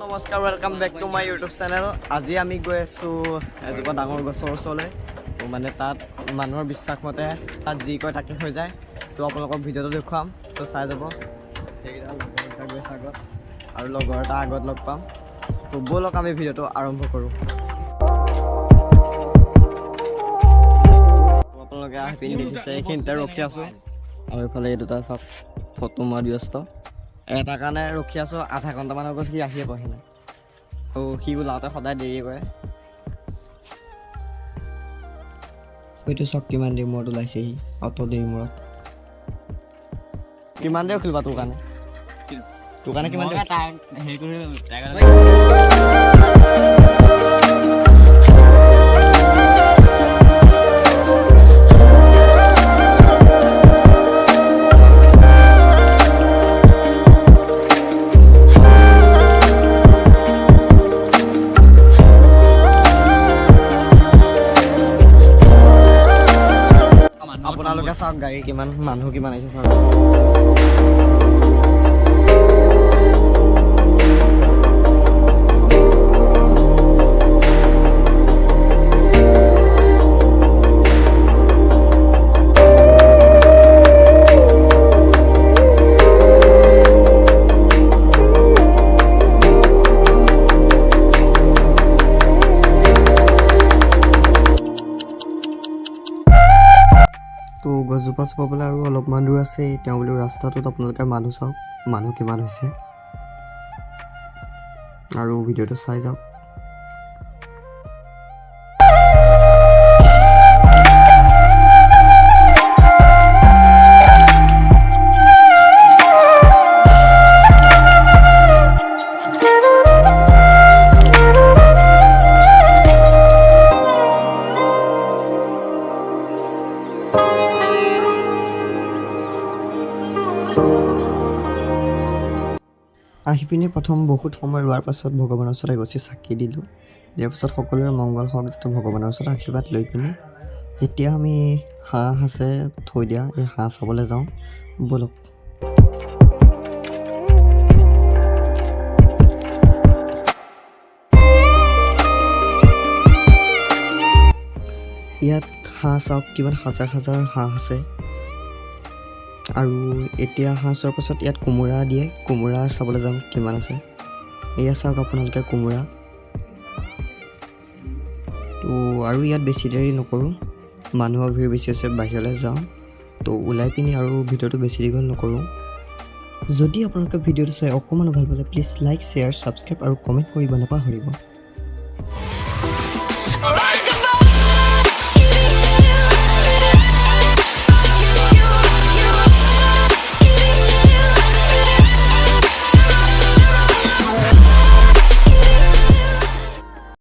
নমস্কাৰ, welcome back to my YouTube channel. আজি আমি গৈ আছোঁ এজোপা ডাঙৰ গছৰ ওচৰলৈ। তো মানে তাত মানুহৰ বিশ্বাস মতে তাত যি কয় তাকে হৈ যায়। তো আপোনালোকক ভিডিঅ'টো দেখুৱাম, তো চাই যাব। সেইকেইটা লগৰ এটা গৈছে আগত আৰু লগৰ এটা আগত লগ পাম। তো ব'লক আমি ভিডিঅ'টো আৰম্ভ কৰোঁ। আপোনালোকে আহি পিনি দেখিছে এইখিনিতে ৰখি আছোঁ আৰু এইফালে এই দুটা চাওক ফটো মৰাত ব্যস্ত। এটা কাৰণে ৰখি আছোঁ, আধা ঘণ্টামান আগত সি আহিয়ে পোৱাহি নাই। তো সি ওলাওঁতে সদায় দেৰি কৰে। হয়তো চাওক কিমান দেৰি মূৰত ওলাইছেহি, অত দেৰি মূৰত। কিমান দেৰি ৰখিবা তোৰ কাৰণে? তোৰ কাৰণে কিমান দেৰি? আপোনালোকে চাওক গাড়ী কিমান, মানুহ কিমান আহিছে চাওক। তো গছজোপা চপাবলৈ আৰু অলপমান দূৰ আছে। তেওঁ বোলো ৰাস্তাটোত আপোনালোকে মানুহ চাওক, মানুহ কিমান হৈছে আৰু ভিডিঅ'টো চাই যাওক। আহি পিনি প্ৰথম বহুত সময় ৰোৱাৰ পাছত ভগৱানৰ ওচৰত এগছি চাকি দিলোঁ। দিয়াৰ পাছত সকলোৰে মংগল হওক যাতে ভগৱানৰ ওচৰত আশীৰ্বাদ লৈ পিনি এতিয়া আমি হাঁহ আছে থৈ দিয়া, এই হাঁহ চাবলৈ যাওঁ। ব'লক। ইয়াত হাঁহ চাওক কিমান হাজাৰ হাজাৰ হাঁহ আছে। আৰু এতিয়া হাঁহ চোৱাৰ পাছত ইয়াত কোমোৰা দিয়ে, কোমোৰা চাবলৈ যাম কিমান আছে। এয়া চাওক আপোনালোকে কোমোৰা। তো আৰু ইয়াত বেছি দেৰি নকৰোঁ, মানুহৰ ভিৰ বেছি আছে, বাহিৰলৈ যাওঁ। তো ওলাই পিনি আৰু ভিডিঅ'টো বেছি দীঘল নকৰোঁ। যদি আপোনালোকে ভিডিঅ'টো চাই অকণমান ভাল পালে প্লিজ লাইক, শ্বেয়াৰ, ছাবস্ক্ৰাইব আৰু কমেণ্ট কৰিব নাপাহৰিব।